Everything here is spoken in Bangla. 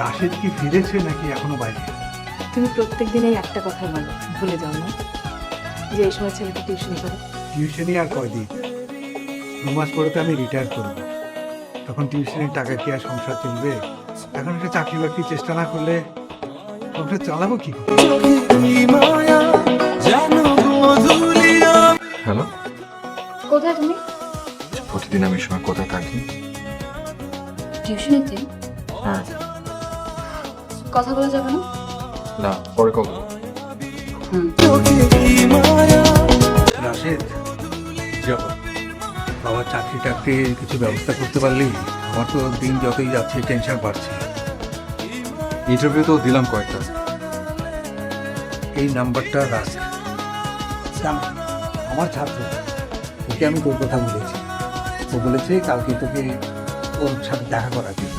রাশেদ কি ফিরেছে নাকি এখনো বাইরে? তুমি প্রত্যেক দিনেই একটা কথা বলো, ভুলে যাও না যে এই সময় ছেলেকে টিউশনি করে। টিউশনি আর কয়দিন, 2 মাস পরে তো আমি রিটায়ার করব। তখন টিউশনের টাকা কি আর সংসার চলবে? এখন একটা চাকরি বাকরি চেষ্টা না করলে সংসার চালাবো কি করে? হ্যালো, কোথায় তুমি? প্রতিদিন আমি সময় কোথায় কাটি? টিউশনিতে। হ্যাঁ। কথা বলা যাবে না? না, পরে কল। রাশেদ, যাব বাবার চাকরি টাকরির কিছু ব্যবস্থা করতে পারলি? আমার তো দিন যতই যাচ্ছে টেনশন বাড়ছে। ইন্টারভিউ তো দিলাম কয়েকটা। এই নাম্বারটা রাখ, আমার ছাত্র, ওকে আমি তোর কথা বলেছি। ও বলেছে কালকে তোকে ওর সাথে দেখা করার জন্য।